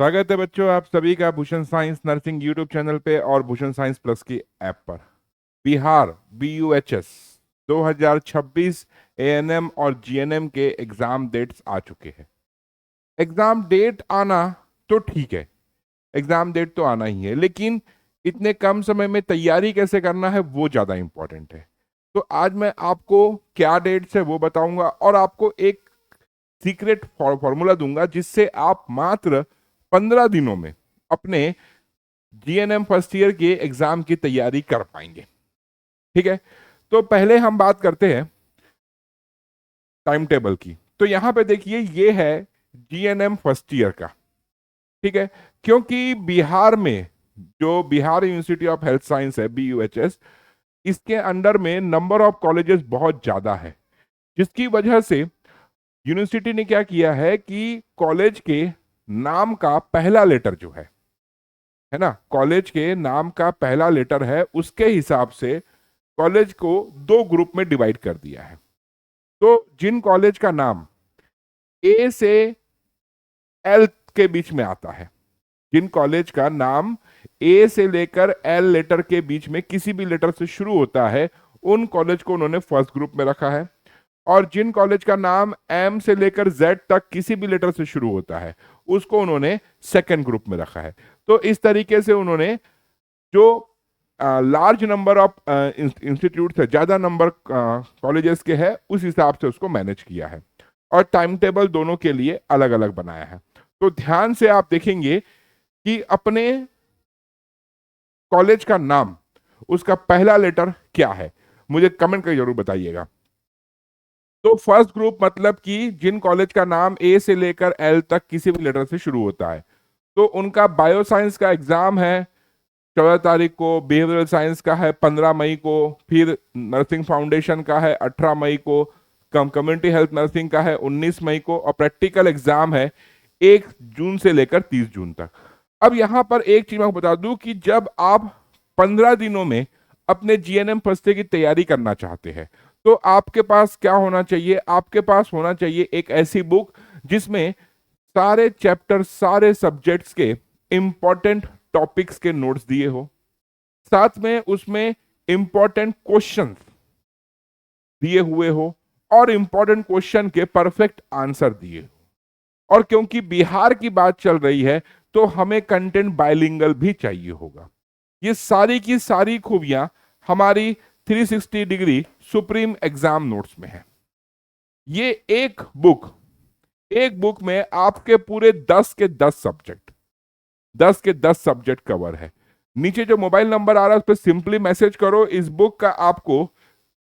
स्वागत है बच्चों आप सभी का Bhushan science nursing YouTube channel पे और भूषण साइंस प्लस की ऐप पर। बिहार BUHS 2026 ANM और GNM के एग्जाम डेट्स आ चुके हैं। एग्जाम डेट आना तो ठीक है, एग्जाम डेट तो आना ही है, लेकिन इतने कम समय में तैयारी कैसे करना है वो ज्यादा इंपॉर्टेंट है। तो आज मैं आपको क्या डेट्स है वो बताऊंगा और आपको एक सीक्रेट फॉर्मूला दूंगा जिससे आप मात्र 15 दिनों में अपने GNM फर्स्ट ईयर के एग्जाम की तैयारी कर पाएंगे। ठीक है, तो पहले हम बात करते हैं टाइम टेबल की। तो यहां पे देखिए ये है GNM फर्स्ट ईयर का। ठीक है, क्योंकि बिहार में जो Bihar university of health science है BUHS, इसके अंडर में नंबर ऑफ कॉलेजेस बहुत ज्यादा है, जिसकी वजह से यूनिवर्सिटी ने क्या किया है कि कॉलेज के नाम का पहला लेटर जो है ना, कॉलेज के नाम का पहला लेटर है, उसके हिसाब से कॉलेज को दो ग्रुप में डिवाइड कर दिया है। तो जिन कॉलेज का नाम A से L के बीच में आता है, जिन कॉलेज का नाम A से लेकर L लेटर के बीच में किसी भी लेटर से शुरू होता है, उन कॉलेज को उन्होंने फर्स्ट ग्रुप में रखा है। और जिन कॉलेज का नाम M से लेकर Z तक किसी भी लेटर से शुरू होता है, उसको उन्होंने सेकंड ग्रुप में रखा है। तो इस तरीके से उन्होंने जो लार्ज नंबर ऑफ इंस्टीट्यूट है, ज्यादा नंबर कॉलेजेस के है, उस हिसाब से उसको मैनेज किया है और टाइम टेबल दोनों के लिए अलग अलग बनाया है। तो ध्यान से आप देखेंगे कि अपने कॉलेज का नाम, उसका पहला लेटर क्या है, मुझे कमेंट करके जरूर बताइएगा। तो फर्स्ट ग्रुप मतलब कि जिन कॉलेज का नाम A से लेकर L तक किसी भी लेटर से शुरू होता है, तो उनका बायो साइंस का एग्जाम है 14 तारीख को, बिहेवियरल साइंस का है 15 मई को, फिर नर्सिंग फाउंडेशन का है 18 मई को, कम्युनिटी हेल्थ नर्सिंग का है 19 मई को, और प्रैक्टिकल एग्जाम है 1 जून से लेकर 30 जून तक। अब यहां पर एक चीज मैं बता दूं कि जब आप 15 दिनों में अपने GNM फर्स्ट ईयर की तैयारी करना चाहते हैं, तो आपके पास क्या होना चाहिए, आपके पास होना चाहिए एक ऐसी बुक जिसमें सारे चैप्टर, सारे सब्जेक्ट्स के इंपॉर्टेंट टॉपिक्स के नोट्स दिए हो, साथ में उसमें इंपॉर्टेंट क्वेश्चंस दिए हुए हो और इंपॉर्टेंट क्वेश्चन के परफेक्ट आंसर दिए हो। और क्योंकि बिहार की बात चल रही है, तो हमें कंटेंट बाइलिंगुअल भी चाहिए होगा। ये सारी की सारी खूबियां हमारी 360 डिग्री सुप्रीम एग्जाम नोट्स में है। ये एक बुक में आपके पूरे 10 के 10 सब्जेक्ट कवर है। नीचे जो मोबाइल नंबर आ रहा है उस पर सिंपली मैसेज करो, इस बुक का आपको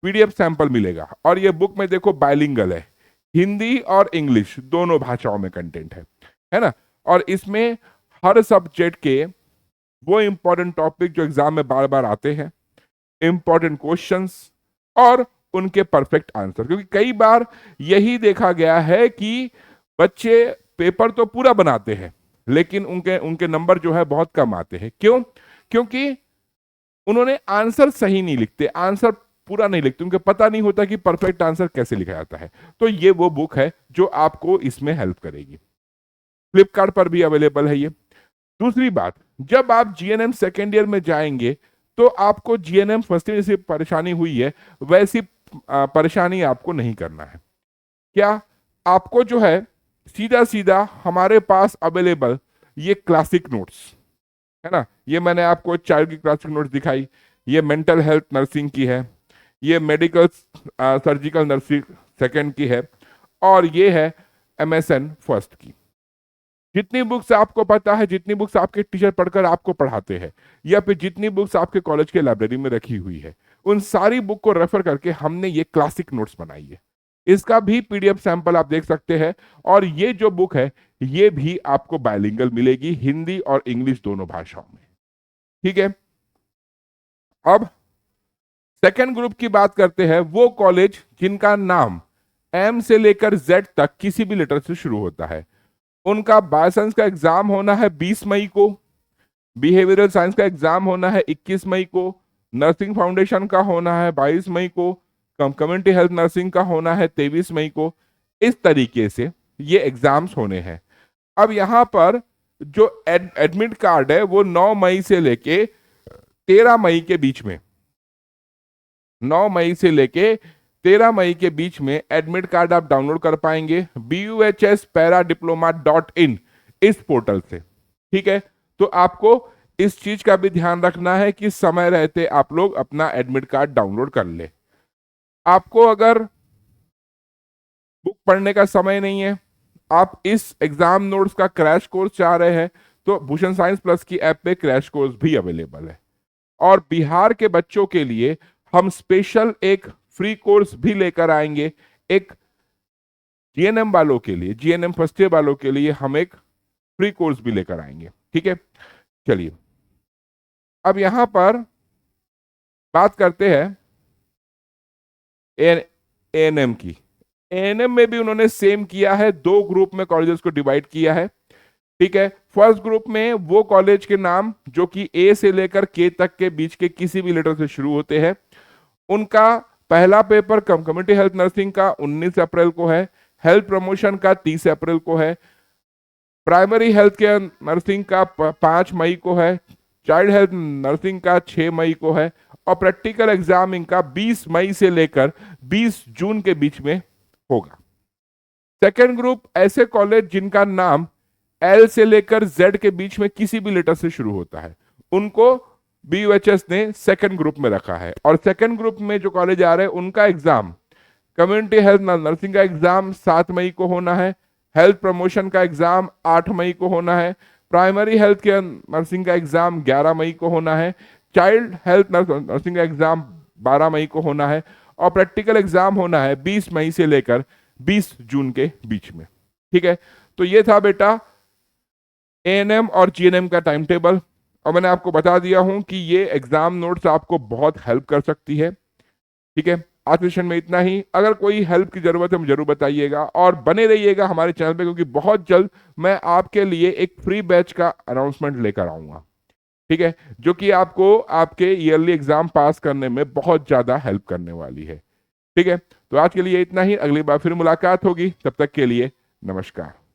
PDF सैंपल मिलेगा। और ये बुक में देखो बाइलिंगुअल है, हिंदी और इंग्लिश दोनों भाषाओं में कंटेंट है ना। और इसमें हर सब्जेक्ट के वो इंपॉर्टेंट टॉपिक जो एग्जाम में बार बार आते हैं, इंपॉर्टेंट क्वेश्चंस और उनके परफेक्ट आंसर। क्योंकि कई बार यही देखा गया है कि बच्चे पेपर तो पूरा बनाते हैं, लेकिन उनके उनके नंबर जो है बहुत कम आते हैं। क्यों? क्योंकि उन्होंने आंसर सही नहीं लिखते, आंसर पूरा नहीं लिखते, उनको पता नहीं होता कि परफेक्ट आंसर कैसे लिखा जाता है। तो ये वो बुक है जो आपको इसमें हेल्प करेगी। फ्लिपकार्ट पर भी अवेलेबल है ये। दूसरी बात, जब आप GNM सेकेंड ईयर में जाएंगे तो आपको GNM फर्स्ट ईयर जैसी परेशानी हुई है वैसी परेशानी आपको नहीं करना है। क्या? आपको जो है सीधा सीधा हमारे पास अवेलेबल ये क्लासिक नोट्स है ना, ये मैंने आपको चाइल्ड की क्लासिक नोट्स दिखाई, ये मेंटल हेल्थ नर्सिंग की है, ये मेडिकल सर्जिकल नर्सिंग सेकेंड की है, और ये है MSN फर्स्ट की। जितनी बुक्स आपको पता है, जितनी बुक्स आपके टीचर पढ़कर आपको पढ़ाते हैं, या फिर जितनी बुक्स आपके कॉलेज के लाइब्रेरी में रखी हुई है, उन सारी बुक को रेफर करके हमने ये क्लासिक नोट्स बनाई है। इसका भी PDF सैंपल आप देख सकते हैं। और ये जो बुक है ये भी आपको बाइलिंगुअल मिलेगी, हिंदी और इंग्लिश दोनों भाषाओं में। ठीक है, अब सेकेंड ग्रुप की बात करते हैं। वो कॉलेज जिनका नाम M से लेकर Z तक किसी भी लेटर से शुरू होता है, उनका बायोसाइंस का एग्जाम होना है 20 मई को, बिहेवियरल साइंस का एग्जाम होना है 21 मई को, नर्सिंग फाउंडेशन का होना है 22 मई को, कम्युनिटी हेल्थ नर्सिंग का होना है 23 मई को। इस तरीके से ये एग्जाम्स होने हैं। अब यहां पर जो एडमिट कार्ड है वो 9 मई से लेके 13 मई के बीच में, 9 मई से लेके 13 मई के बीच में एडमिट कार्ड आप डाउनलोड कर पाएंगे BUHSParaDiploma.in इस पोर्टल से। ठीक है, तो आपको इस चीज का भी ध्यान रखना है कि समय रहते आप लोग अपना एडमिट कार्ड डाउनलोड कर ले। आपको अगर बुक पढ़ने का समय नहीं है, आप इस एग्जाम नोट्स का क्रैश कोर्स चाह रहे हैं, तो भूषण साइंस प्लस की ऐप पे क्रैश कोर्स भी अवेलेबल है। और बिहार के बच्चों के लिए हम स्पेशल एक फ्री कोर्स भी लेकर आएंगे, एक जीएनएम वालों के लिए, जीएनएम फर्स्ट ईयर वालों के लिए हम एक फ्री कोर्स भी लेकर आएंगे। ठीक है, चलिए अब यहां पर बात करते हैं एएनएम की। एएनएम में भी उन्होंने सेम किया है, 2 ग्रुप में कॉलेजेस को डिवाइड किया है। ठीक है, फर्स्ट ग्रुप में वो कॉलेज के नाम जो कि ए से लेकर के तक के बीच के किसी भी लेटर से शुरू होते हैं, उनका पहला पेपर कम्युनिटी हेल्थ नर्सिंग का 19 अप्रैल को है, हेल्थ प्रमोशन का 30 अप्रैल को है, प्राइमरी हेल्थ केयर नर्सिंग का 5 मई को है, चाइल्ड हेल्थ नर्सिंग का 6 मई को है, और प्रैक्टिकल एग्जाम इनका 20 मई से लेकर 20 जून के बीच में होगा। सेकेंड ग्रुप ऐसे कॉलेज जिनका नाम एल से लेकर जेड के बीच में किसी भी लेटर से शुरू होता है, उनको BUHS ने सेकेंड ग्रुप में रखा है। और सेकेंड ग्रुप में जो कॉलेज आ रहे हैं उनका एग्जाम, कम्युनिटी हेल्थ नर्सिंग का एग्जाम 7 मई को होना है, हेल्थ प्रमोशन का एग्जाम 8 मई को होना है, प्राइमरी हेल्थ केयर नर्सिंग का एग्जाम 11 मई को होना है, चाइल्ड हेल्थ नर्सिंग का एग्जाम 12 मई को होना है, और प्रैक्टिकल एग्जाम होना है 20 मई से लेकर 20 जून के बीच में। ठीक है, तो ये था बेटा एएनएम और जीएनएम का टाइम टेबल, और मैंने आपको बता दिया हूं कि ये एग्जाम नोट्स आपको बहुत हेल्प कर सकती है। ठीक है, आज सेशन में इतना ही। अगर कोई हेल्प की जरूरत है मुझे जरूर बताइएगा, और बने रहिएगा हमारे चैनल पे, क्योंकि बहुत जल्द मैं आपके लिए एक फ्री बैच का अनाउंसमेंट लेकर आऊंगा। ठीक है, जो कि आपको आपके ईयरली एग्जाम पास करने में बहुत ज्यादा हेल्प करने वाली है। ठीक है, तो आज के लिए इतना ही, अगली बार फिर मुलाकात होगी, तब तक के लिए नमस्कार।